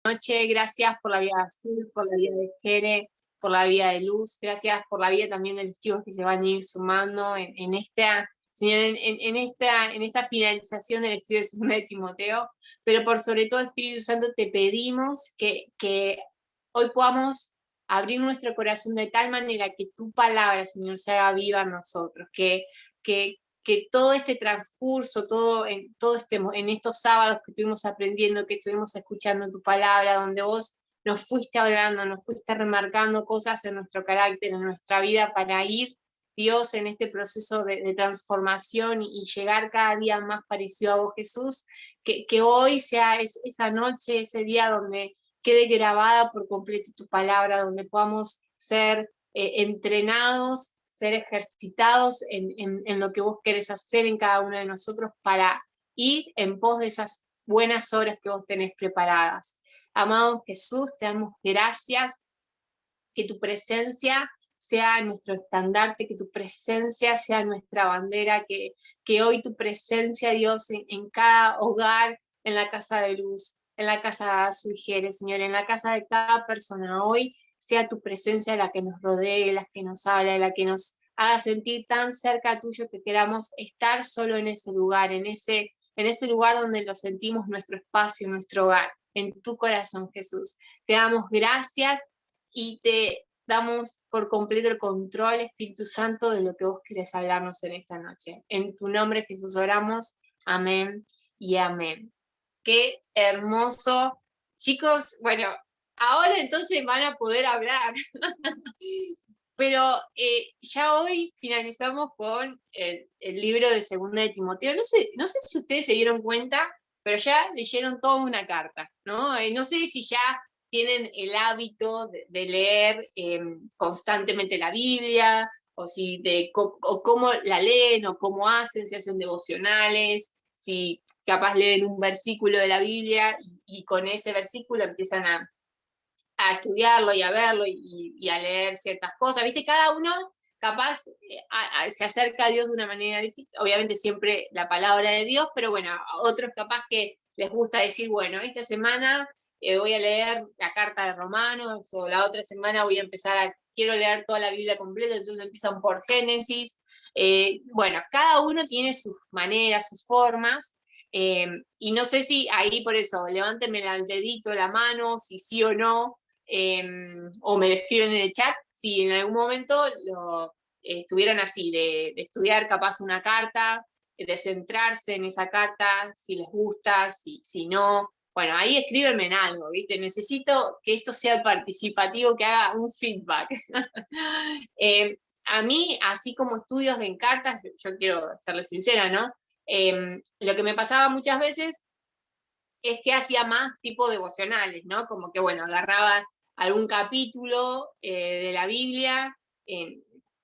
noche, gracias por la vida de Azul, por la vida de Jere, por la vida de Luz, gracias por la vida también de los chicos que se van a ir sumando en esta, Señor, en esta finalización del estudio de 2 de Timoteo, pero por sobre todo, Espíritu Santo, te pedimos que hoy podamos abrir nuestro corazón de tal manera que tu palabra, Señor, se haga viva en nosotros, que, que todo este transcurso, en estos sábados que estuvimos aprendiendo, que estuvimos escuchando tu palabra, donde vos nos fuiste hablando, nos fuiste remarcando cosas en nuestro carácter, en nuestra vida, para ir, Dios, en este proceso de transformación y llegar cada día más parecido a vos, Jesús, que hoy sea esa noche, ese día donde quede grabada por completo tu palabra, donde podamos ser entrenados, ser ejercitados en lo que vos querés hacer en cada uno de nosotros para ir en pos de esas buenas obras que vos tenés preparadas. Amado Jesús, te damos gracias, que tu presencia sea nuestro estandarte, que tu presencia sea nuestra bandera, que hoy tu presencia, Dios, en cada hogar, en la casa de Luz, en la casa de su hija, Señor, en la casa de cada persona, hoy sea tu presencia la que nos rodee, la que nos habla, la que nos haga sentir tan cerca tuyo que queramos estar solo en ese lugar, en ese lugar donde lo sentimos nuestro espacio, nuestro hogar, en tu corazón, Jesús. Te damos gracias y te damos por completo el control, Espíritu Santo, de lo que vos querés hablarnos en esta noche. En tu nombre, Jesús, oramos. Amén y amén. Qué hermoso. Chicos, bueno, ahora entonces van a poder hablar. Pero ya hoy finalizamos con el libro de 2 de Timoteo. No sé si ustedes se dieron cuenta, pero ya leyeron toda una carta, ¿no? No sé si ya tienen el hábito de leer constantemente la Biblia, o cómo la leen, o cómo hacen, si hacen devocionales, si capaz leen un versículo de la Biblia y con ese versículo empiezan a estudiarlo y a verlo y a leer ciertas cosas, ¿viste? Cada uno capaz se acerca a Dios de una manera difícil, obviamente siempre la palabra de Dios, pero bueno, a otros capaz que les gusta decir, bueno, esta semana voy a leer la carta de Romanos, o la otra semana voy a quiero leer toda la Biblia completa, entonces empiezan por Génesis. Bueno, cada uno tiene sus maneras, sus formas, y no sé si ahí, por eso, levántenme el dedito, la mano, si sí o no, o me lo escriben en el chat, si en algún momento estuvieron así, de estudiar capaz una carta, de centrarse en esa carta, si les gusta, si no. Bueno, ahí escríbenme en algo, ¿viste? Necesito que esto sea participativo, que haga un feedback. A mí, así como estudios en cartas, yo quiero serles sincera, ¿no? Lo que me pasaba muchas veces es que hacía más tipo devocionales, ¿no? Como que, bueno, agarraba algún capítulo de la Biblia,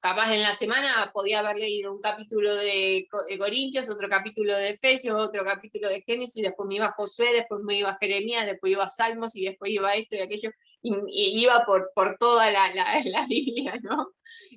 capaz en la semana podía haber leído un capítulo de Corintios, otro capítulo de Efesios, otro capítulo de Génesis, después me iba a Josué, después me iba a Jeremías, después iba a Salmos, y después iba a esto y aquello, y iba por toda la Biblia, ¿no?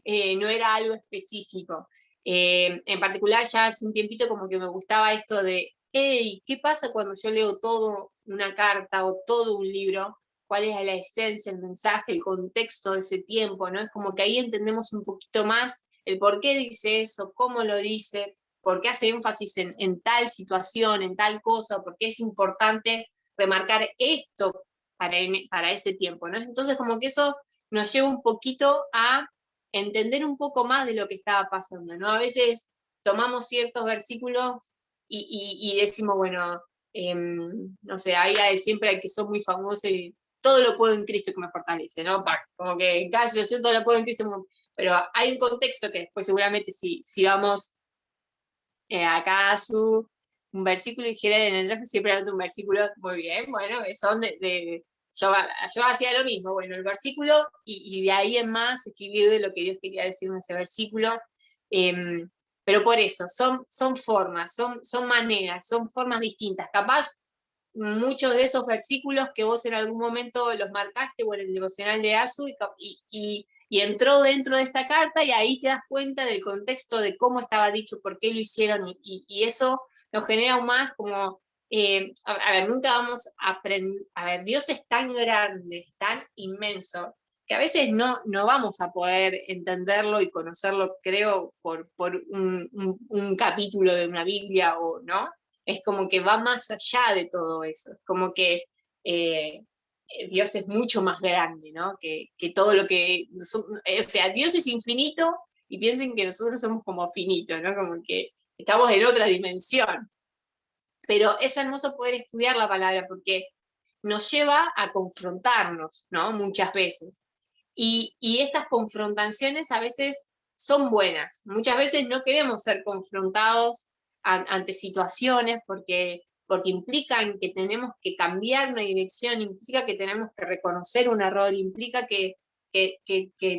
No era algo específico. En particular, ya hace un tiempito como que me gustaba esto de, hey, ¿qué pasa cuando yo leo todo una carta o todo un libro? ¿Cuál es la esencia, el mensaje, el contexto de ese tiempo, ¿no? Es como que ahí entendemos un poquito más el por qué dice eso, cómo lo dice, por qué hace énfasis en tal situación, en tal cosa, por qué es importante remarcar esto para ese tiempo, ¿no? Entonces como que eso nos lleva un poquito a entender un poco más de lo que estaba pasando, ¿no? A veces tomamos ciertos versículos y decimos, bueno, no sé, hay siempre hay que son muy famosos y todo lo puedo en Cristo que me fortalece, ¿no? Como que en cada situación todo lo puedo en Cristo, pero hay un contexto que después seguramente si vamos acá a un versículo y quiere en el traje siempre anoto un versículo, muy bien, bueno, que son yo hacía lo mismo, bueno, el versículo y de ahí en más escribir de lo que Dios quería decir en ese versículo. Pero por eso, son formas, son maneras, son formas distintas. Capaz muchos de esos versículos que vos en algún momento los marcaste o en el devocional de Azu y entró dentro de esta carta, y ahí te das cuenta del contexto de cómo estaba dicho, por qué lo hicieron, y eso nos genera aún más como a ver, nunca vamos a aprender, a ver, Dios es tan grande, es tan inmenso, que a veces no vamos a poder entenderlo y conocerlo, creo, por un capítulo de una Biblia o no. Es como que va más allá de todo eso. Es como que eh, Dios es mucho más grande, ¿no? Que todo lo que... O sea, Dios es infinito y piensen que nosotros somos como finitos, ¿no? Como que estamos en otra dimensión. Pero es hermoso poder estudiar la palabra porque nos lleva a confrontarnos, ¿no? Muchas veces. Y estas confrontaciones a veces son buenas. Muchas veces no queremos ser confrontados ante situaciones porque implican que tenemos que cambiar una dirección, implica que tenemos que reconocer un error, implica que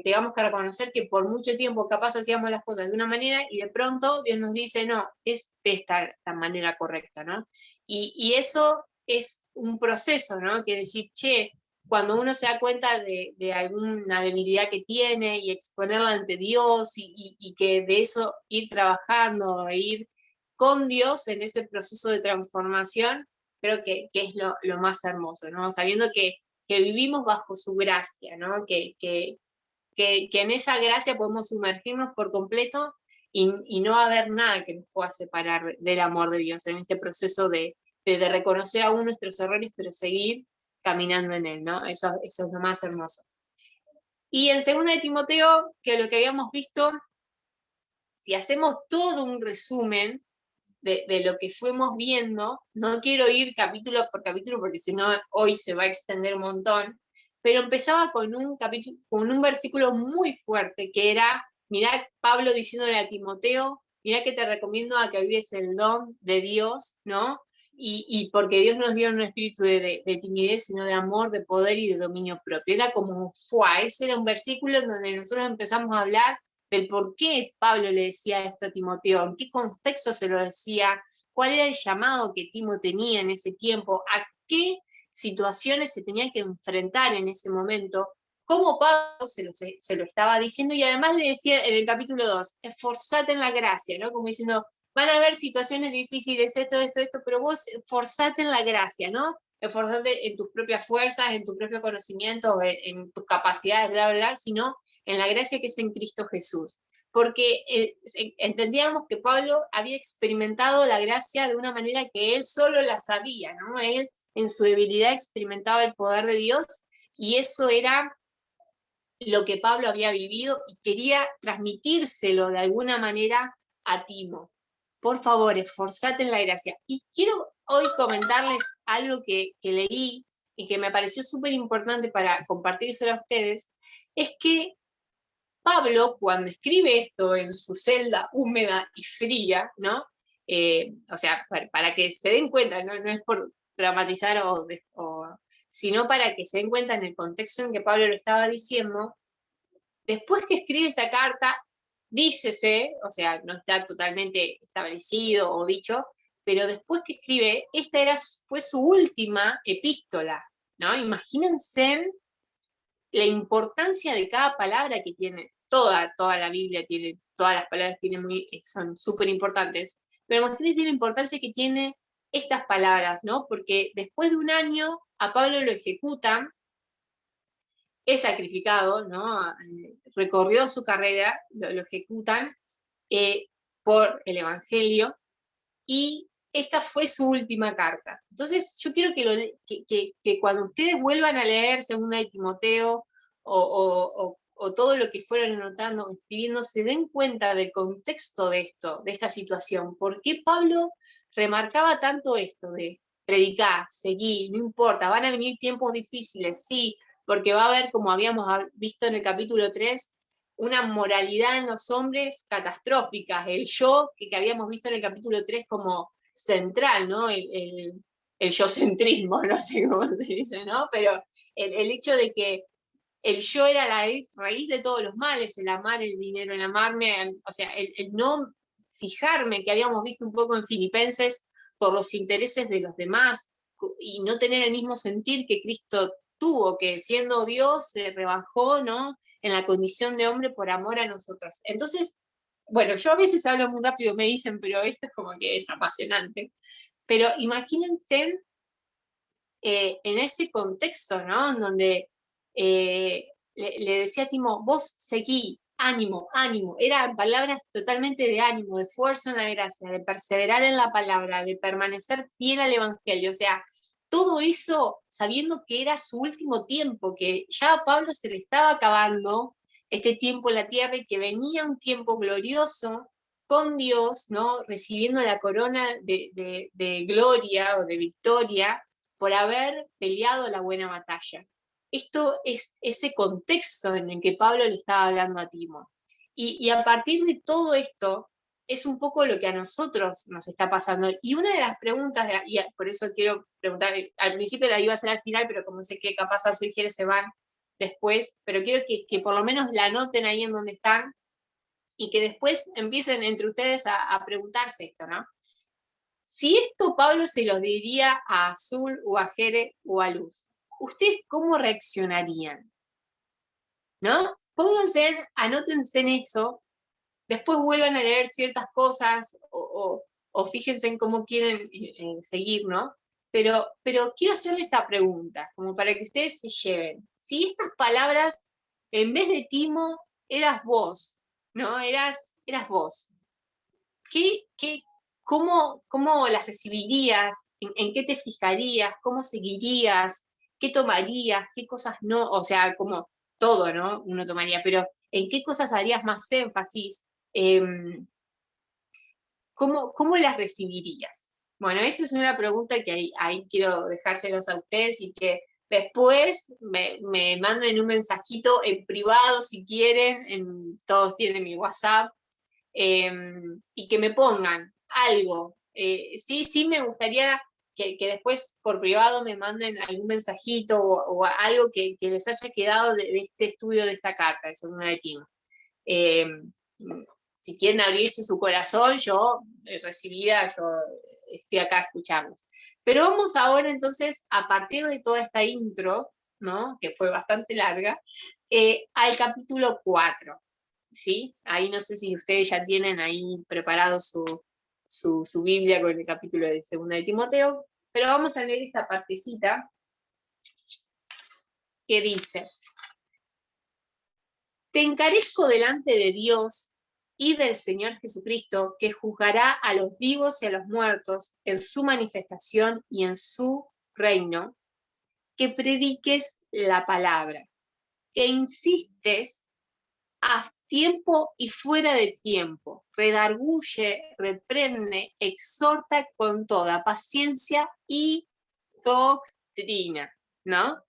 tengamos que reconocer que por mucho tiempo capaz hacíamos las cosas de una manera y de pronto Dios nos dice, no, es de esta manera correcta, ¿no? Y eso es un proceso, ¿no? Que decir, che, cuando uno se da cuenta de alguna debilidad que tiene y exponerla ante Dios y que de eso ir trabajando, e ir con Dios en ese proceso de transformación, creo que es lo más hermoso, ¿no? Sabiendo que vivimos bajo su gracia, ¿no? Que en esa gracia podemos sumergirnos por completo y no haber nada que nos pueda separar del amor de Dios en este proceso de reconocer aún nuestros errores, pero seguir caminando en él, ¿no? Eso es lo más hermoso. Y en 2 de Timoteo, que lo que habíamos visto, si hacemos todo un resumen de lo que fuimos viendo, no quiero ir capítulo por capítulo porque si no hoy se va a extender un montón, pero empezaba con un capítulo, con un versículo muy fuerte que era, mirá Pablo diciéndole a Timoteo, mirá que te recomiendo a que vives el don de Dios, ¿no? Y porque Dios nos dio un espíritu de timidez, sino de amor, de poder y de dominio propio. Era como, ese era un versículo en donde nosotros empezamos a hablar del por qué Pablo le decía esto a Timoteo, en qué contexto se lo decía, cuál era el llamado que Timo tenía en ese tiempo, a qué situaciones se tenía que enfrentar en ese momento, cómo Pablo se lo estaba diciendo y además le decía en el capítulo 2, esforzate en la gracia, ¿no? Como diciendo, van a haber situaciones difíciles, esto, pero vos esforzate en la gracia, ¿no? Esforzate en tus propias fuerzas, en tu propio conocimiento, en tus capacidades, bla, bla, bla, sino en la gracia que es en Cristo Jesús. Porque entendíamos que Pablo había experimentado la gracia de una manera que él solo la sabía, ¿no? Él en su debilidad experimentaba el poder de Dios y eso era lo que Pablo había vivido y quería transmitírselo de alguna manera a Timo. Por favor, esforzate en la gracia. Y quiero hoy comentarles algo que leí y que me pareció súper importante para compartírselo a ustedes, es que Pablo, cuando escribe esto en su celda húmeda y fría, ¿no? O sea, para que se den cuenta, no es por dramatizar sino para que se den cuenta en el contexto en que Pablo lo estaba diciendo, después que escribe esta carta, dícese, o sea, no está totalmente establecido o dicho, pero después que escribe, fue su última epístola, ¿no? Imagínense la importancia de cada palabra que tiene, toda la Biblia tiene, todas las palabras son súper importantes, pero imagínense la importancia que tiene estas palabras, ¿no? Porque después de un año a Pablo lo ejecutan, es sacrificado, ¿no? Recorrió su carrera, lo ejecutan por el Evangelio y esta fue su última carta. Entonces yo quiero que cuando ustedes vuelvan a leer 2 de Timoteo o todo lo que fueron anotando, escribiendo, se den cuenta del contexto de esto, de esta situación. ¿Por qué Pablo remarcaba tanto esto de predicar, seguir, no importa, van a venir tiempos difíciles, sí, porque va a haber, como habíamos visto en el capítulo 3, una moralidad en los hombres catastrófica, el yo que habíamos visto en el capítulo 3 como central, ¿no? El yocentrismo, no sé cómo se dice, ¿no? Pero el hecho de que el yo era la raíz de todos los males, el amar el dinero, el amarme, o sea, el no fijarme, que habíamos visto un poco en Filipenses, por los intereses de los demás y no tener el mismo sentir que Cristo tuvo, que siendo Dios se rebajó, ¿no? En la condición de hombre por amor a nosotros. Entonces, bueno, yo a veces hablo muy rápido, me dicen, pero esto es como que es apasionante. Pero imagínense en ese contexto, ¿no? En donde le decía a Timo, vos seguí, ánimo, ánimo. Eran palabras totalmente de ánimo, de esfuerzo en la gracia, de perseverar en la palabra, de permanecer fiel al Evangelio. O sea, todo eso sabiendo que era su último tiempo, que ya a Pablo se le estaba acabando este tiempo en la tierra y que venía un tiempo glorioso con Dios, ¿no? Recibiendo la corona de gloria o de victoria por haber peleado la buena batalla. Esto es ese contexto en el que Pablo le estaba hablando a Timo. Y a partir de todo esto, es un poco lo que a nosotros nos está pasando. Y una de las preguntas, y por eso quiero preguntar, al principio la iba a hacer al final, pero como sé que capaz a su hija se van después, pero quiero que por lo menos la anoten ahí en donde están y que después empiecen entre ustedes a preguntarse esto, ¿no? Si esto Pablo se lo diría a Azul o a Jere o a Luz, ¿ustedes cómo reaccionarían? ¿No? Pónganse, anótense en eso, después vuelvan a leer ciertas cosas o fíjense en cómo quieren seguir, ¿no? Pero quiero hacerle esta pregunta, como para que ustedes se lleven. Si estas palabras, en vez de Timo, eras vos, ¿no? Eras vos. ¿Cómo las recibirías? ¿En qué te fijarías? ¿Cómo seguirías? ¿Qué tomarías? ¿Qué cosas no? O sea, como todo, ¿no? Uno tomaría, pero ¿en qué cosas harías más énfasis? ¿Cómo las recibirías? Bueno, esa es una pregunta que ahí quiero dejárselos a ustedes y que después me manden un mensajito en privado si quieren, todos tienen mi WhatsApp, y que me pongan algo. Sí me gustaría que después por privado me manden algún mensajito o algo que les haya quedado de este estudio de esta carta de Segunda de Timo. Si quieren abrirse su corazón, yo recibida, yo estoy acá escuchándolos. Pero vamos ahora entonces, a partir de toda esta intro, ¿no? Que fue bastante larga, al capítulo 4. ¿Sí? Ahí no sé si ustedes ya tienen ahí preparado su Biblia con el capítulo de Segunda de Timoteo, pero vamos a leer esta partecita que dice: te encarezco delante de Dios y del Señor Jesucristo, que juzgará a los vivos y a los muertos en su manifestación y en su reino, que prediques la palabra, que insistes a tiempo y fuera de tiempo, redarguye, reprende, exhorta con toda paciencia y doctrina, ¿no?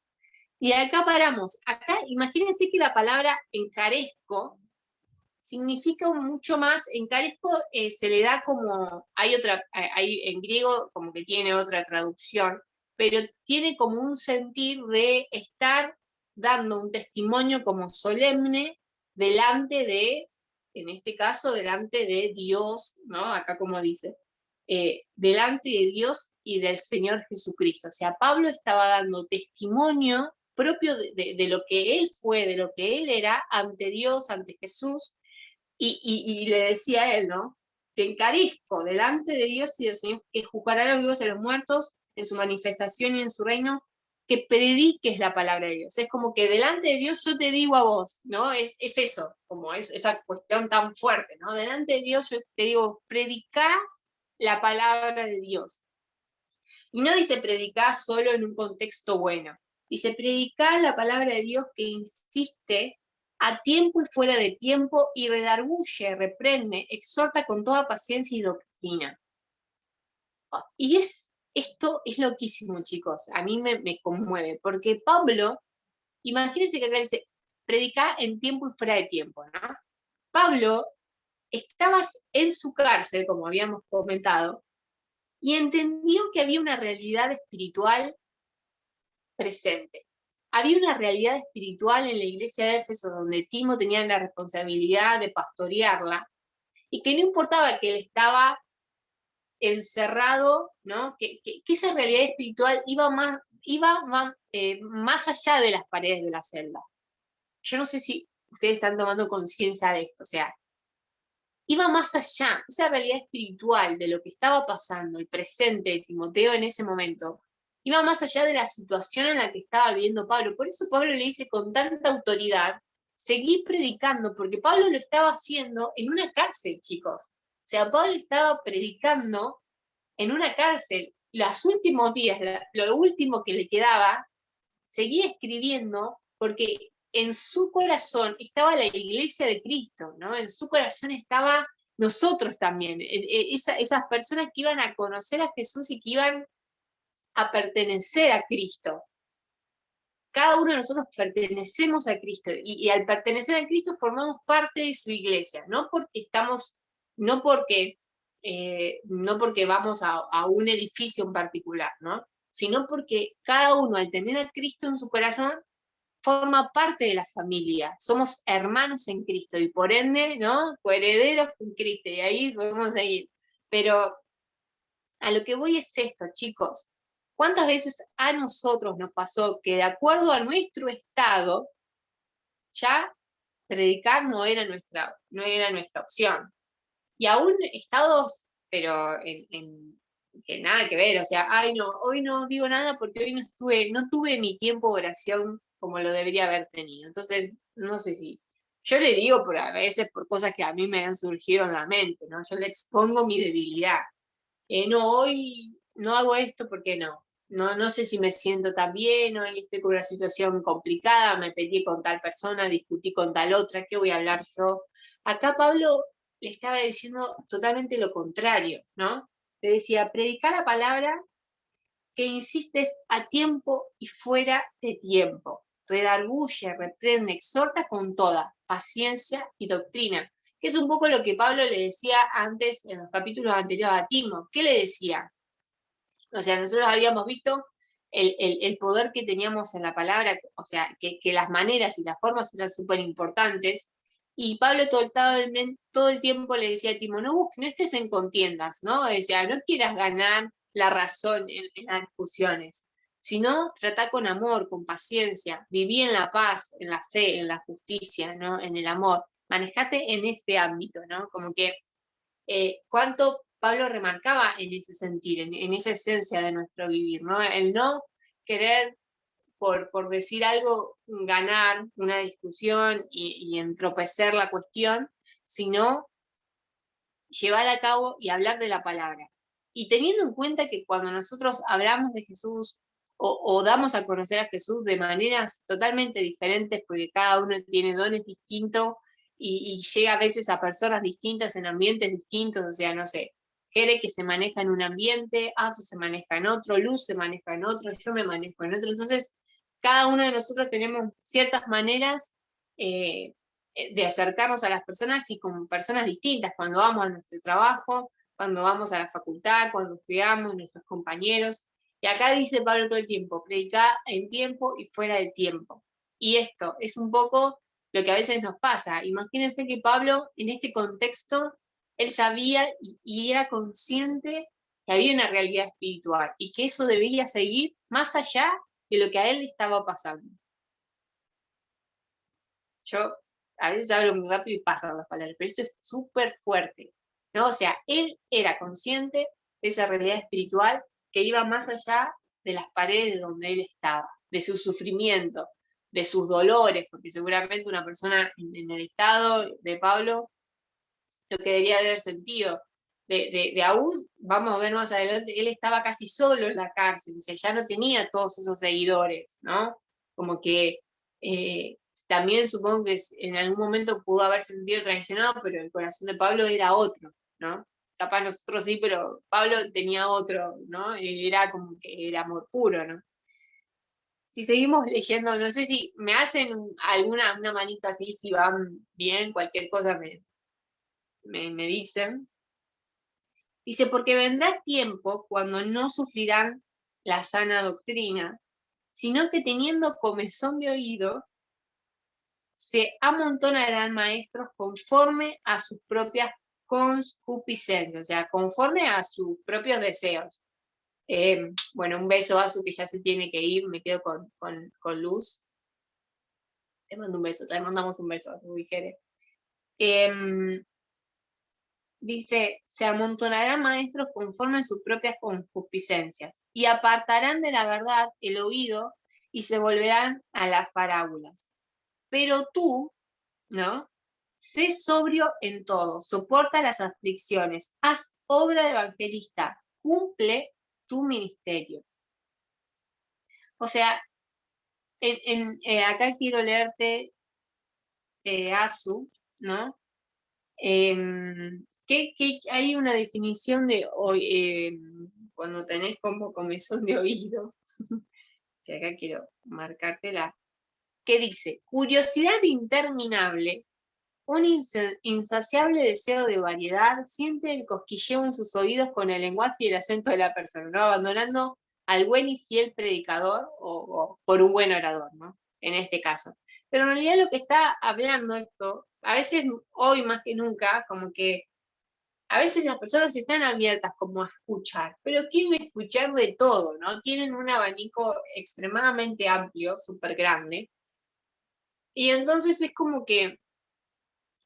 Y acá paramos. Acá imagínense que la palabra encarezco significa mucho más. Encarezco se le da como, hay en griego como que tiene otra traducción, pero tiene como un sentir de estar dando un testimonio como solemne delante de, en este caso, delante de Dios, ¿no? Acá como dice, delante de Dios y del Señor Jesucristo. O sea, Pablo estaba dando testimonio propio de lo que él fue, de lo que él era ante Dios, ante Jesús, y le decía a él, ¿no? Te encarezco delante de Dios y del Señor, que juzgará a los vivos y a los muertos en su manifestación y en su reino, que prediques la palabra de Dios. Es como que delante de Dios yo te digo a vos, ¿no? Es eso, como es esa cuestión tan fuerte, ¿no? Delante de Dios yo te digo, predica la palabra de Dios. Y no dice predicar solo en un contexto bueno. Dice predicar la palabra de Dios que insiste a tiempo y fuera de tiempo y redarguye, reprende, exhorta con toda paciencia y doctrina. Y esto es loquísimo, chicos. A mí me conmueve, porque Pablo, imagínense que acá dice, predicar en tiempo y fuera de tiempo, ¿no? Pablo estaba en su cárcel, como habíamos comentado, y entendió que había una realidad espiritual presente. Había una realidad espiritual en la iglesia de Éfeso donde Timo tenía la responsabilidad de pastorearla y que no importaba que él estaba encerrado, ¿no? Que esa realidad espiritual más allá de las paredes de la celda. Yo no sé si ustedes están tomando conciencia de esto, o sea, iba más allá, esa realidad espiritual de lo que estaba pasando, el presente de Timoteo en ese momento, iba más allá de la situación en la que estaba viviendo Pablo. Por eso Pablo le dice con tanta autoridad, seguí predicando, porque Pablo lo estaba haciendo en una cárcel, chicos. O sea, Pablo estaba predicando en una cárcel. Los últimos días, lo último que le quedaba, seguía escribiendo porque en su corazón estaba la iglesia de Cristo, ¿no? En su corazón estaba nosotros también, esas personas que iban a conocer a Jesús y que iban a pertenecer a Cristo. Cada uno de nosotros pertenecemos a Cristo y al pertenecer a Cristo formamos parte de su iglesia, no porque estamos, no porque, no porque vamos a un edificio en particular, ¿no? Sino porque cada uno al tener a Cristo en su corazón forma parte de la familia, somos hermanos en Cristo y por ende, ¿no? Coherederos con Cristo y ahí podemos seguir. Pero a lo que voy es esto, chicos. ¿Cuántas veces a nosotros nos pasó que de acuerdo a nuestro estado, ya predicar no era nuestra opción? Y aún estados, pero que nada que ver, o sea, ay no, hoy no digo nada porque hoy no tuve mi tiempo de oración como lo debería haber tenido. Entonces, no sé si, yo le digo por a veces por cosas que a mí me han surgido en la mente, ¿no? Yo le expongo mi debilidad. No, hoy no hago esto porque no. No sé si me siento tan bien, hoy estoy con una situación complicada, me peleé con tal persona, discutí con tal otra, ¿qué voy a hablar yo? Acá Pablo le estaba diciendo totalmente lo contrario, ¿no? Te decía, predicar la palabra que insistes a tiempo y fuera de tiempo. Redarguye, reprende, exhorta con toda paciencia y doctrina, que es un poco lo que Pablo le decía antes en los capítulos anteriores a Timo. ¿Qué le decía? O sea, nosotros habíamos visto el poder que teníamos en la palabra, o sea, que las maneras y las formas eran súper importantes, y Pablo todo el tiempo le decía a Timo, no estés en contiendas, ¿no? Decía, no quieras ganar la razón en las discusiones, sino trata con amor, con paciencia, viví en la paz, en la fe, en la justicia, ¿no? En el amor, manejate en ese ámbito, ¿no? Como que cuánto Pablo remarcaba en ese sentir, en esa esencia de nuestro vivir, ¿no? El no querer, por decir algo, ganar una discusión y entropecer la cuestión, sino llevar a cabo y hablar de la palabra. Y teniendo en cuenta que cuando nosotros hablamos de Jesús o damos a conocer a Jesús de maneras totalmente diferentes, porque cada uno tiene dones distintos y llega a veces a personas distintas en ambientes distintos, o sea, no sé, Jere que se maneja en un ambiente, Asu se maneja en otro, Luz se maneja en otro, yo me manejo en otro, entonces cada uno de nosotros tenemos ciertas maneras de acercarnos a las personas y con personas distintas, cuando vamos a nuestro trabajo, cuando vamos a la facultad, cuando estudiamos, nuestros compañeros. Y acá dice Pablo todo el tiempo, predicar en tiempo y fuera de tiempo. Y esto es un poco lo que a veces nos pasa. Imagínense que Pablo, en este contexto, él sabía y era consciente que había una realidad espiritual y que eso debía seguir más allá de lo que a él le estaba pasando. Yo a veces hablo muy rápido y pasan las palabras, pero esto es súper fuerte, ¿no? O sea, él era consciente de esa realidad espiritual que iba más allá de las paredes de donde él estaba, de su sufrimiento, de sus dolores, porque seguramente una persona en el estado de Pablo, lo que debía de haber sentido, de aún, vamos a ver más adelante, él estaba casi solo en la cárcel, o sea, ya no tenía todos esos seguidores, ¿no? Como que también supongo que en algún momento pudo haber sentido traicionado, pero el corazón de Pablo era otro, ¿no? Capaz nosotros sí, pero Pablo tenía otro, ¿no? Era como que era amor puro, ¿no? Si seguimos leyendo, no sé si me hacen una manita así, si van bien, cualquier cosa me dicen. Dice, porque vendrá tiempo cuando no sufrirán la sana doctrina, sino que teniendo comezón de oído, se amontonarán maestros conforme a sus propias concupiscencias, o sea, conforme a sus propios deseos. Bueno, un beso a Su que ya se tiene que ir, me quedo con Luz. Te mando un beso, te mandamos un beso a Su Jere. dice, se amontonarán maestros conforme a sus propias concupiscencias, y apartarán de la verdad el oído, y se volverán a las parábolas. Pero tú, ¿no? Sé sobrio en todo, soporta las aflicciones, haz obra de evangelista, cumple tu ministerio. O sea, acá quiero leerte Asu, ¿no? Que hay una definición de cuando tenés como comezón de oído, que acá quiero marcártela, que dice, curiosidad interminable, un insaciable deseo de variedad, siente el cosquilleo en sus oídos con el lenguaje y el acento de la persona, ¿no? Abandonando al buen y fiel predicador o por un buen orador, ¿no? En este caso. Pero en realidad lo que está hablando esto, a veces hoy más que nunca, como que a veces las personas están abiertas como a escuchar, pero quieren escuchar de todo, ¿no? Tienen un abanico extremadamente amplio, súper grande, y entonces es como que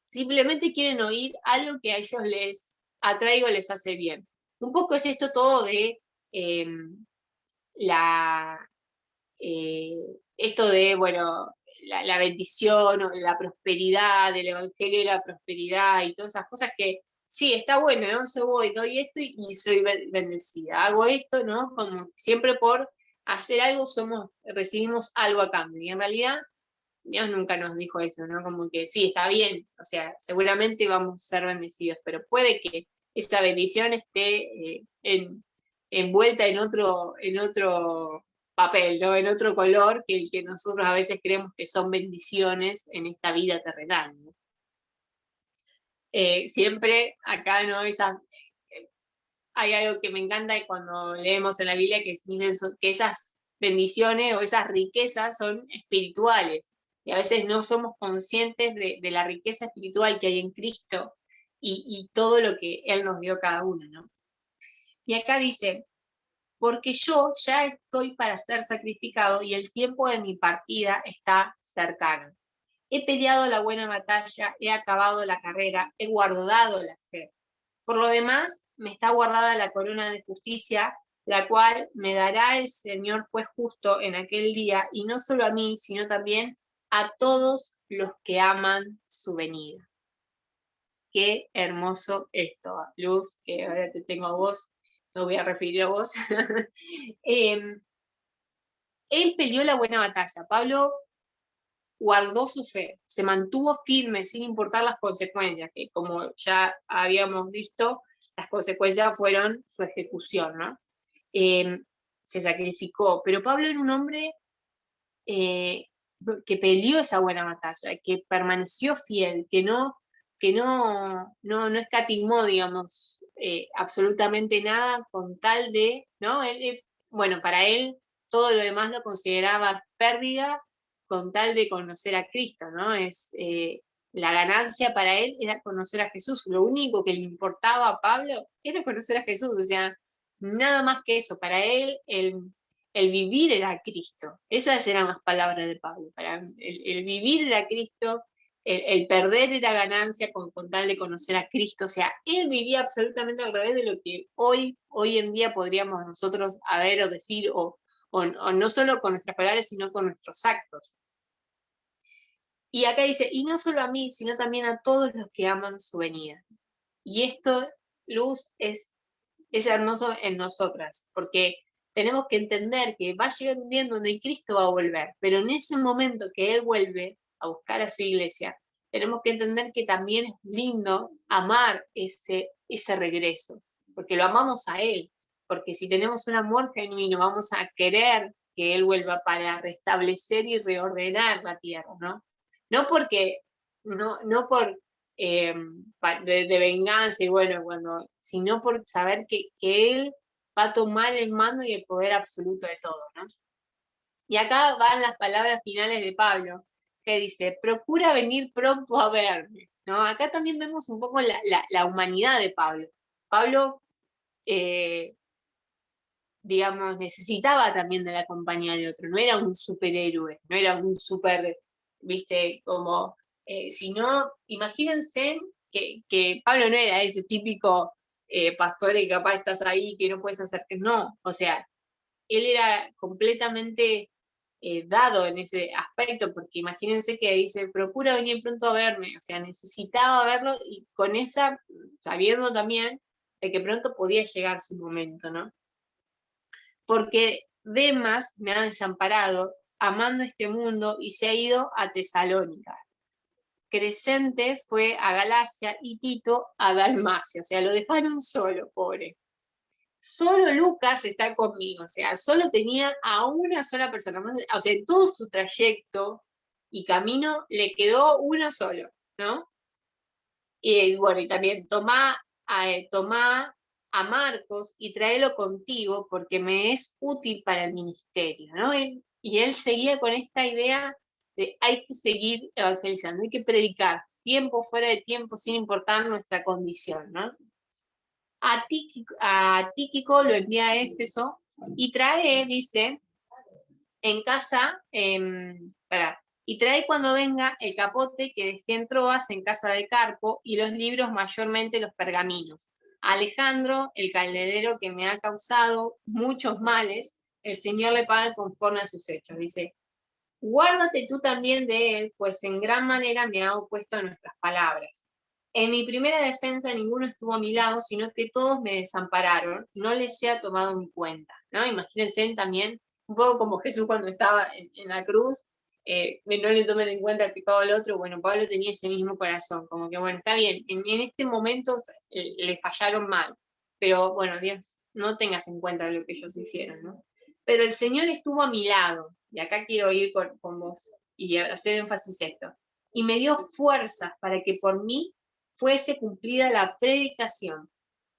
simplemente quieren oír algo que a ellos les atraigo, les hace bien. Un poco es esto todo de eh, la, esto de, bueno, la bendición o la prosperidad, el evangelio de la prosperidad y todas esas cosas que sí, está bueno, ¿no? Yo voy, doy esto y soy bendecida. Hago esto, ¿no? Como siempre por hacer algo recibimos algo a cambio. Y en realidad Dios nunca nos dijo eso, ¿no? Como que sí, está bien, o sea, seguramente vamos a ser bendecidos, pero puede que esa bendición esté envuelta en otro papel, ¿no? En otro color que el que nosotros a veces creemos que son bendiciones en esta vida terrenal, ¿no? Siempre acá, ¿no? Hay algo que me encanta cuando leemos en la Biblia que dicen que esas bendiciones o esas riquezas son espirituales. Y a veces no somos conscientes de la riqueza espiritual que hay en Cristo y todo lo que Él nos dio cada uno, ¿no? Y acá dice, porque yo ya estoy para ser sacrificado y el tiempo de mi partida está cercano. He peleado la buena batalla, he acabado la carrera, he guardado la fe. Por lo demás, me está guardada la corona de justicia, la cual me dará el Señor juez justo en aquel día, y no solo a mí, sino también a todos los que aman su venida. Qué hermoso esto, Luz, que ahora te tengo a vos, me voy a referir a vos. Él peleó la buena batalla. Pablo guardó su fe, se mantuvo firme sin importar las consecuencias, que como ya habíamos visto, las consecuencias fueron su ejecución, ¿no? Se sacrificó, pero Pablo era un hombre eh, que peleó esa buena batalla, que permaneció fiel, que no escatimó, digamos, absolutamente nada con tal de, ¿no? Bueno, para él todo lo demás lo consideraba pérdida con tal de conocer a Cristo, ¿no? La ganancia para él era conocer a Jesús. Lo único que le importaba a Pablo era conocer a Jesús, o sea, nada más que eso. Para él, el vivir era Cristo. Esas eran las palabras de Pablo. El vivir era Cristo, el perder era ganancia con tal de conocer a Cristo. O sea, él vivía absolutamente al revés de lo que hoy en día podríamos nosotros haber o decir, o no solo con nuestras palabras, sino con nuestros actos. Y acá dice, y no solo a mí, sino también a todos los que aman su venida. Y esto, Luz, es hermoso en nosotras, porque tenemos que entender que va a llegar un día en donde Cristo va a volver, pero en ese momento que Él vuelve a buscar a su iglesia, tenemos que entender que también es lindo amar ese regreso, porque lo amamos a Él, porque si tenemos un amor genuino, vamos a querer que Él vuelva para restablecer y reordenar la tierra, ¿no? No porque, no por de venganza y bueno, sino por saber que Él va a tomar el mando y el poder absoluto de todo, ¿no? Y acá van las palabras finales de Pablo, que dice, procura venir pronto a verme, ¿no? Acá también vemos un poco la humanidad de Pablo. Pablo, digamos, necesitaba también de la compañía de otro, no era un superhéroe, no era un super, viste, como, sino, imagínense que Pablo no era ese típico pastor que capaz estás ahí, que no puedes hacer que no, o sea, él era completamente dado en ese aspecto, porque imagínense que dice, procura venir pronto a verme, o sea, necesitaba verlo y con esa, sabiendo también de que pronto podía llegar su momento, ¿no? Porque Demas me ha desamparado, amando este mundo, y se ha ido a Tesalónica. Crescente fue a Galacia y Tito a Dalmacia, o sea, lo dejaron solo, pobre. Solo Lucas está conmigo, o sea, solo tenía a una sola persona, o sea, en todo su trayecto y camino le quedó uno solo, ¿no? Y bueno, y también tomá a Marcos y tráelo contigo porque me es útil para el ministerio, ¿no? Y él seguía con esta idea de hay que seguir evangelizando, hay que predicar, tiempo fuera de tiempo, sin importar nuestra condición, ¿no? A Tíquico lo envía a Éfeso y trae, dice, en casa, y trae cuando venga el capote que dejé en Troas en casa de Carpo y los libros, mayormente los pergaminos. Alejandro, el calderero que me ha causado muchos males, el Señor le paga conforme a sus hechos. Dice, guárdate tú también de él, pues en gran manera me ha opuesto a nuestras palabras. En mi primera defensa ninguno estuvo a mi lado, sino que todos me desampararon, no les he tomado en cuenta, ¿no? Imagínense también, un poco como Jesús cuando estaba en la cruz, no le tomen en cuenta el pecado al otro. Bueno, Pablo tenía ese mismo corazón, como que bueno, está bien, en este momento le fallaron mal, pero bueno, Dios, no tengas en cuenta lo que ellos hicieron, ¿no? Pero el Señor estuvo a mi lado, y acá quiero ir con vos y hacer énfasis esto, y me dio fuerzas para que por mí fuese cumplida la predicación,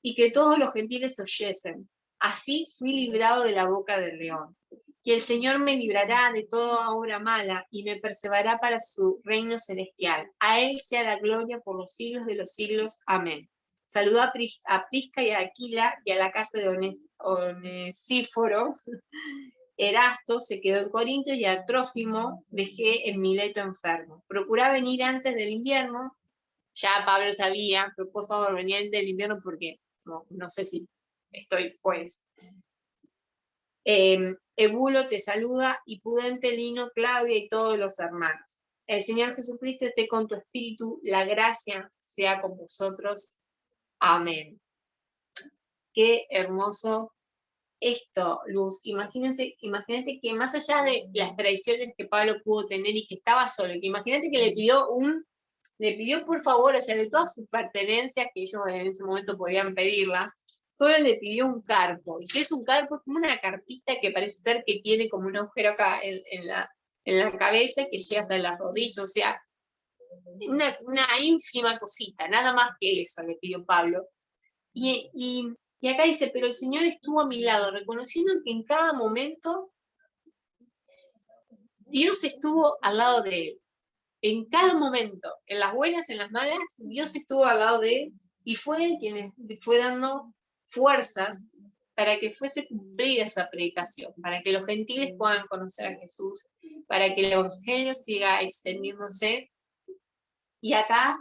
y que todos los gentiles oyesen. Así fui librado de la boca del león. Que el Señor me librará de toda obra mala, y me preservará para su reino celestial. A Él sea la gloria por los siglos de los siglos. Amén. Saluda a Prisca y a Aquila y a la casa de Onesíforo. Erasto se quedó en Corinto y a Trófimo dejé en Mileto enfermo. Procurá venir antes del invierno. Ya Pablo sabía, pero por favor, venía antes del invierno porque no sé si estoy pues. Ebulo te saluda, y Pudente, Lino, Claudia y todos los hermanos. El Señor Jesucristo esté con tu espíritu, la gracia sea con vosotros. Amén. Qué hermoso esto, Luz. Imagínate que más allá de las tradiciones que Pablo pudo tener y que estaba solo, que imagínate que le pidió por favor, o sea, de todas sus pertenencias que ellos en ese momento podían pedirlas, solo le pidió un carpo. ¿Y qué es un carpo? Es como una carpita que parece ser que tiene como un agujero acá en la cabeza que llega hasta las rodillas, o sea, una ínfima cosita, nada más que eso le pidió Pablo. Y acá dice, pero el Señor estuvo a mi lado, reconociendo que en cada momento Dios estuvo al lado de él. En cada momento, en las buenas, en las malas, Dios estuvo al lado de él y fue quien fue dando fuerzas para que fuese cumplida esa predicación, para que los gentiles puedan conocer a Jesús, para que el Evangelio siga extendiéndose. Y acá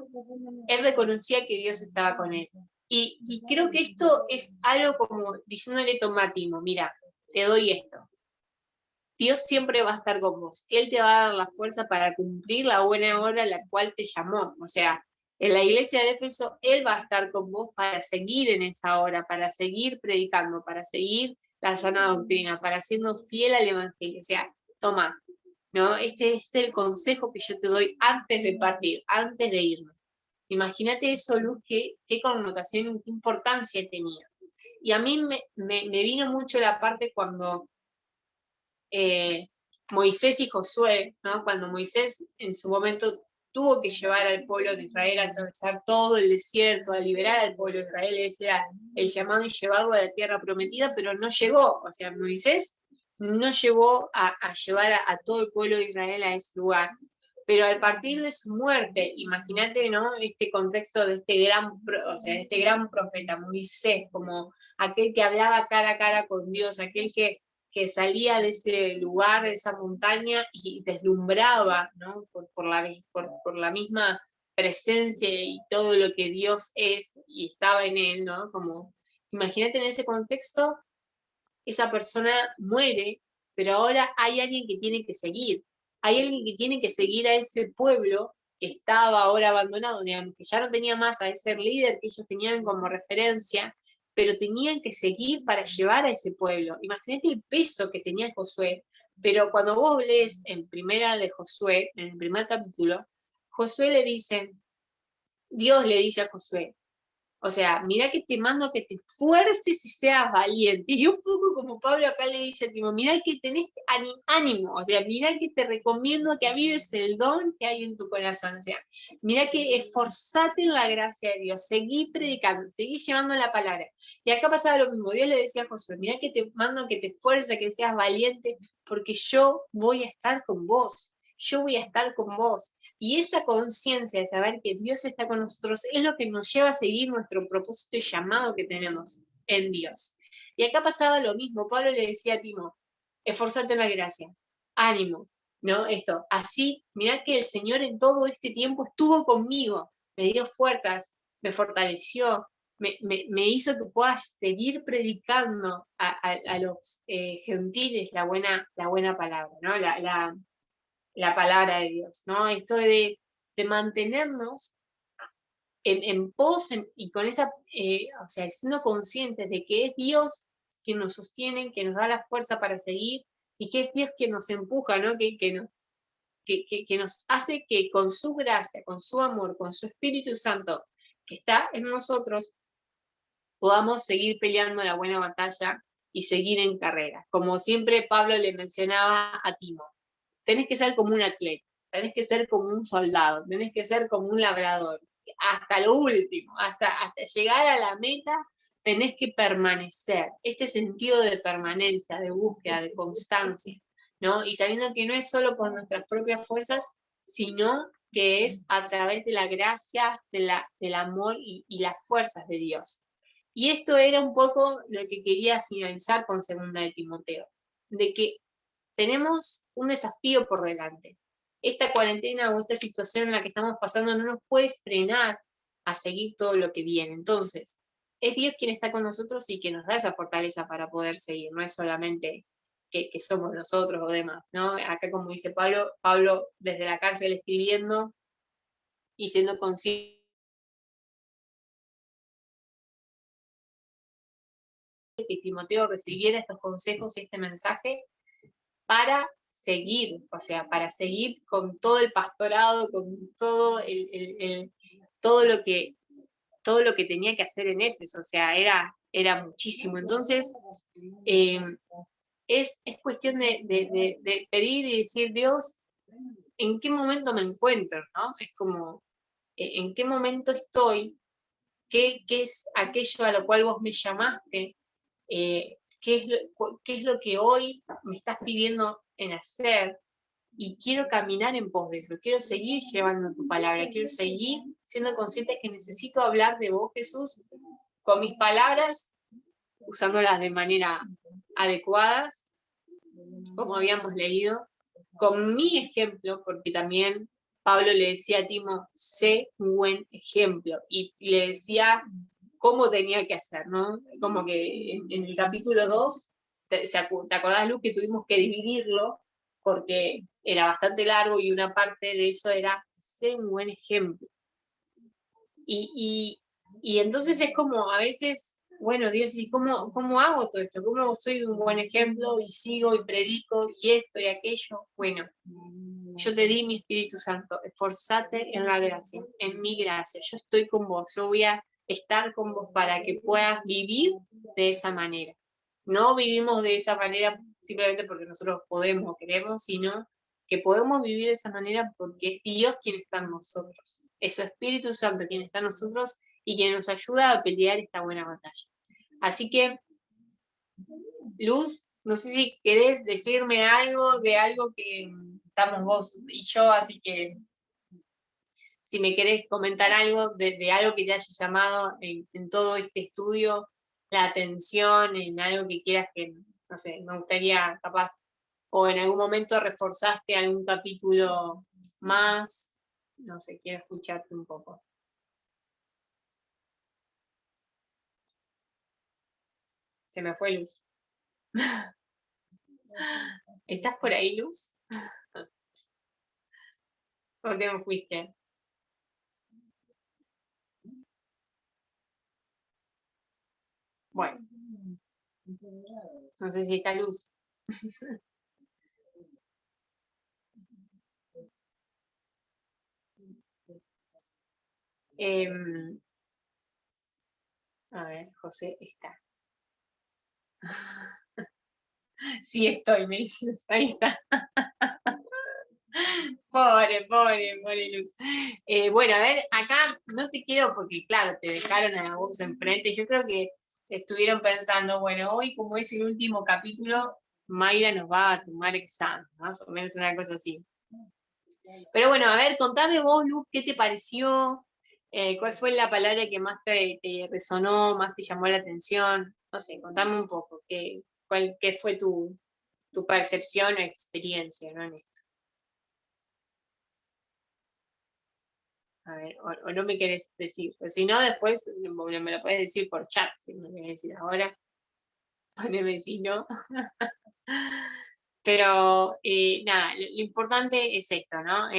él reconocía que Dios estaba con él. Y creo que esto es algo como diciéndole Tomátimo, mira, te doy esto. Dios siempre va a estar con vos. Él te va a dar la fuerza para cumplir la buena obra a la cual te llamó. O sea, en la iglesia de Éfeso, Él va a estar con vos para seguir en esa hora, para seguir predicando, para seguir la sana doctrina, para siendo fiel al Evangelio. O sea, toma, ¿no? Este es el consejo que yo te doy antes de partir, antes de irme. Imagínate eso, Luz, qué connotación, qué importancia tenía. Y a mí me vino mucho la parte cuando Moisés y Josué, ¿no? Cuando Moisés en su momento tuvo que llevar al pueblo de Israel a atravesar todo el desierto, a liberar al pueblo de Israel, ese era el llamado y llevarlo a la tierra prometida, pero no llegó, o sea, Moisés no llegó a llevar a todo el pueblo de Israel a ese lugar. Pero al partir de su muerte, imagínate, ¿no? Este contexto de este gran profeta, Moisés, como aquel que hablaba cara a cara con Dios, aquel que salía de ese lugar, de esa montaña, y deslumbraba, ¿no? por la misma presencia y todo lo que Dios es y estaba en él, ¿no? Como, imagínate en ese contexto, esa persona muere, pero ahora hay alguien que tiene que seguir. Hay alguien que tiene que seguir a ese pueblo que estaba ahora abandonado, digamos, que ya no tenía más a ese líder que ellos tenían como referencia, pero tenían que seguir para llevar a ese pueblo. Imagínate el peso que tenía Josué, pero cuando vos lees en primera de Josué, en el primer capítulo, Josué le dice, Dios le dice a Josué, o sea, mira que te mando a que te esfuerces y seas valiente. Y un poco como Pablo acá le dice a Timo, mira que tenés ánimo, o sea, mira que te recomiendo que avives el don que hay en tu corazón, o sea, mira que esforzate en la gracia de Dios, seguí predicando, seguí llevando la palabra. Y acá pasaba lo mismo, Dios le decía a Josué, mira que te mando a que te esfuerces, que seas valiente, porque yo voy a estar con vos, yo voy a estar con vos. Y esa conciencia de saber que Dios está con nosotros es lo que nos lleva a seguir nuestro propósito y llamado que tenemos en Dios. Y acá pasaba lo mismo, Pablo le decía a Timo, esforzate en la gracia, ánimo, ¿no? Esto, así, mirá que el Señor en todo este tiempo estuvo conmigo, me dio fuerzas, me fortaleció, me hizo que puedas seguir predicando a los gentiles la buena palabra, ¿no? La palabra de Dios, ¿no? Esto de mantenernos en pos y con esa, o sea, siendo conscientes de que es Dios quien nos sostiene, que nos da la fuerza para seguir y que es Dios quien nos empuja, ¿no? Que nos hace que con su gracia, con su amor, con su Espíritu Santo que está en nosotros, podamos seguir peleando la buena batalla y seguir en carrera. Como siempre Pablo le mencionaba a Timo, tenés que ser como un atleta, tenés que ser como un soldado, tenés que ser como un labrador, hasta lo último, hasta llegar a la meta, tenés que permanecer, este sentido de permanencia, de búsqueda, de constancia, ¿no? Y sabiendo que no es solo por nuestras propias fuerzas, sino que es a través de la gracia, del amor y las fuerzas de Dios. Y esto era un poco lo que quería finalizar con Segunda de Timoteo, de que tenemos un desafío por delante. Esta cuarentena o esta situación en la que estamos pasando no nos puede frenar a seguir todo lo que viene. Entonces, es Dios quien está con nosotros y que nos da esa fortaleza para poder seguir, no es solamente que somos nosotros o demás, ¿no? Acá, como dice Pablo desde la cárcel escribiendo y siendo consciente que Timoteo recibiera estos consejos y este mensaje para seguir, o sea, para seguir con todo el pastorado, con todo todo lo que tenía que hacer en Éfeso, o sea, era muchísimo. Entonces, eh, es cuestión de pedir y decir, Dios, ¿en qué momento me encuentro? ¿No? Es como, ¿en qué momento estoy? ¿Qué es aquello a lo cual vos me llamaste? ¿Qué es lo que hoy me estás pidiendo en hacer? Y quiero caminar en pos de eso, quiero seguir llevando tu palabra, quiero seguir siendo consciente que necesito hablar de vos, Jesús, con mis palabras, usándolas de manera adecuada, como habíamos leído, con mi ejemplo, porque también Pablo le decía a Timo, sé un buen ejemplo, y le decía cómo tenía que hacer, ¿no? Como que en el capítulo 2, ¿te acordás, Lu, que tuvimos que dividirlo? Porque era bastante largo y una parte de eso era ser un buen ejemplo. Y entonces es como a veces, bueno, Dios, ¿y cómo hago todo esto? ¿Cómo soy un buen ejemplo y sigo y predico y esto y aquello? Bueno, yo te di mi Espíritu Santo, esforzate en la gracia, en mi gracia, yo estoy con vos, yo voy a estar con vos para que puedas vivir de esa manera. No vivimos de esa manera simplemente porque nosotros podemos o queremos, sino que podemos vivir de esa manera porque es Dios quien está en nosotros. Es su Espíritu Santo quien está en nosotros y quien nos ayuda a pelear esta buena batalla. Así que, Luz, no sé si querés decirme algo de algo que estamos vos y yo, así que si me querés comentar algo de algo que te haya llamado en todo este estudio, la atención, en algo que quieras que, no sé, me gustaría capaz, o en algún momento reforzaste algún capítulo más. No sé, quiero escucharte un poco. Se me fue Luz. ¿Estás por ahí, Luz? ¿Por qué me fuiste? Bueno, no sé si está Luz. Em, a ver, José está. Sí estoy, me dice Luz. Ahí está. Pobre Luz. Bueno, a ver, acá no te quiero porque, claro, te dejaron a la voz enfrente. Yo creo que estuvieron pensando, bueno, hoy como es el último capítulo, Mayra nos va a tomar examen, más o menos una cosa así. Pero bueno, a ver, contame vos, Luz, ¿qué te pareció? ¿Cuál fue la palabra que más te resonó, más te llamó la atención? No sé, contame un poco, ¿qué fue tu percepción o experiencia, ¿no? En esto. A ver, o no me querés decir. Pero si no, después me lo puedes decir por chat, si me querés decir ahora, poneme si no. Pero nada, lo importante es esto, ¿no?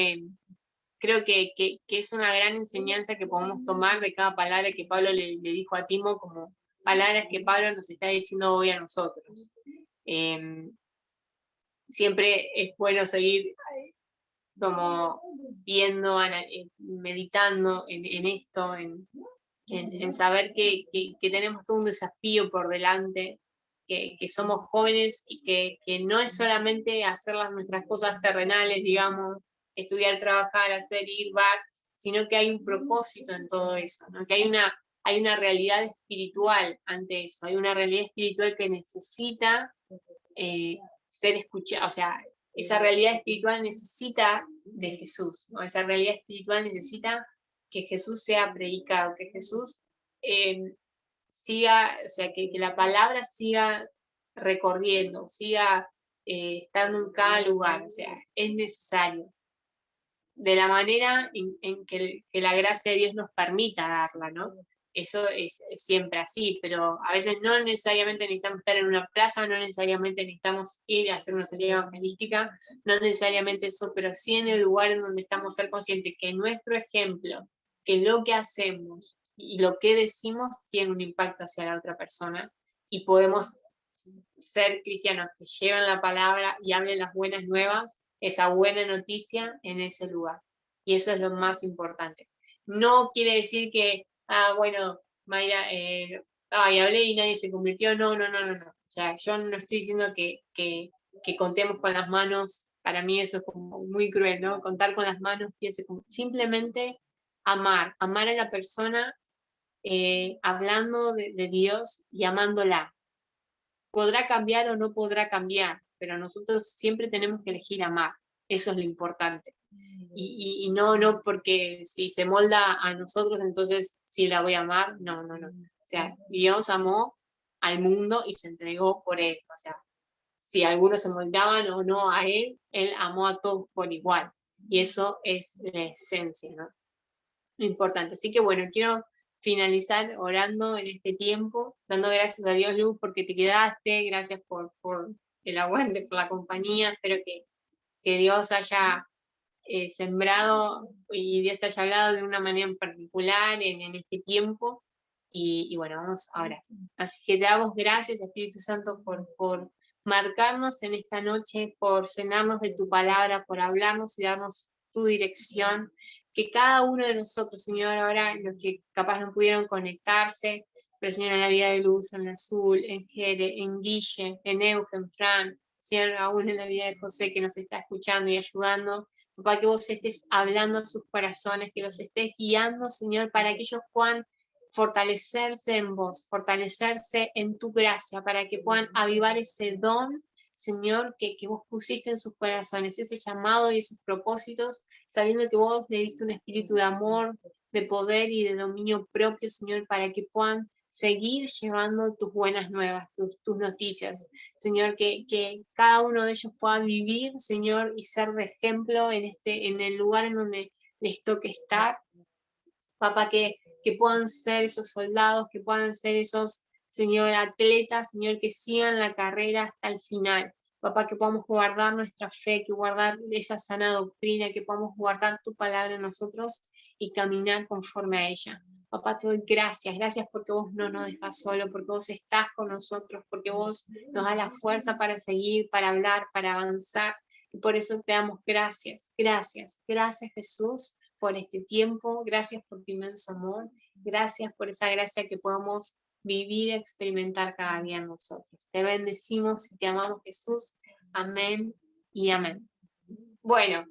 Creo que es una gran enseñanza que podemos tomar de cada palabra que Pablo le dijo a Timo, como palabras que Pablo nos está diciendo hoy a nosotros. Siempre es bueno seguir como viendo, meditando en esto, en saber que tenemos todo un desafío por delante, que somos jóvenes y que no es solamente hacer nuestras cosas terrenales, digamos, estudiar, trabajar, hacer, ir, back, sino que hay un propósito en todo eso, ¿no? Que hay una realidad espiritual ante eso, hay una realidad espiritual que necesita ser escuchada, o sea, esa realidad espiritual necesita de Jesús, ¿no? Esa realidad espiritual necesita que Jesús sea predicado, que Jesús siga, o sea, que la palabra siga recorriendo, siga estando en cada lugar, o sea, es necesario, de la manera en que la gracia de Dios nos permita darla, ¿no? Eso es siempre así, pero a veces no necesariamente necesitamos estar en una plaza, no necesariamente necesitamos ir a hacer una salida evangelística, no necesariamente eso, pero sí en el lugar en donde estamos ser conscientes que nuestro ejemplo, que lo que hacemos y lo que decimos tiene un impacto hacia la otra persona y podemos ser cristianos que llevan la palabra y hablen las buenas nuevas, esa buena noticia en ese lugar. Y eso es lo más importante. No quiere decir que, bueno, Mayra, hablé y nadie se convirtió. No, no, no, no, no. O sea, yo no estoy diciendo que contemos con las manos. Para mí eso es como muy cruel, ¿no? Contar con las manos, simplemente amar a la persona hablando de Dios y amándola. Podrá cambiar o no podrá cambiar, pero nosotros siempre tenemos que elegir amar. Eso es lo importante. Y no porque si se molda a nosotros, entonces sí la voy a amar. No, no, no. O sea, Dios amó al mundo y se entregó por él. O sea, si algunos se moldaban o no a él, él amó a todos por igual. Y eso es la esencia, ¿no? Lo importante. Así que bueno, quiero finalizar orando en este tiempo, dando gracias a Dios, Luz, porque te quedaste, gracias por el aguante, por la compañía, espero que Dios haya sembrado y Dios te haya hablado de una manera en particular en este tiempo. Y bueno, vamos ahora. Así que te damos gracias, Espíritu Santo, por marcarnos en esta noche, por llenarnos de tu palabra, por hablarnos y darnos tu dirección. Que cada uno de nosotros, Señor, ahora los que capaz no pudieron conectarse, pero Señor, en la vida de Luz, en Azul, en Jere, en Guille, en Eugen, en Fran, Señor, aún en la vida de José que nos está escuchando y ayudando, para que vos estés hablando a sus corazones, que los estés guiando, Señor, para que ellos puedan fortalecerse en vos, fortalecerse en tu gracia, para que puedan avivar ese don, Señor, que vos pusiste en sus corazones, ese llamado y esos propósitos, sabiendo que vos le diste un espíritu de amor, de poder y de dominio propio, Señor, para que puedan seguir llevando tus buenas nuevas, tus noticias. Señor, que cada uno de ellos pueda vivir, Señor, y ser de ejemplo en el lugar en donde les toque estar. Papá, que puedan ser esos soldados, que puedan ser esos, Señor, atletas, Señor, que sigan la carrera hasta el final. Papá, que podamos guardar nuestra fe, que guardar esa sana doctrina, que podamos guardar tu palabra en nosotros y caminar conforme a ella. Papá, te doy gracias, gracias porque vos no nos dejas solo, porque vos estás con nosotros, porque vos nos das la fuerza para seguir, para hablar, para avanzar. Y por eso te damos gracias, gracias, gracias Jesús por este tiempo, gracias por tu inmenso amor, gracias por esa gracia que podamos vivir y experimentar cada día en nosotros. Te bendecimos y te amamos Jesús. Amén y amén. Bueno.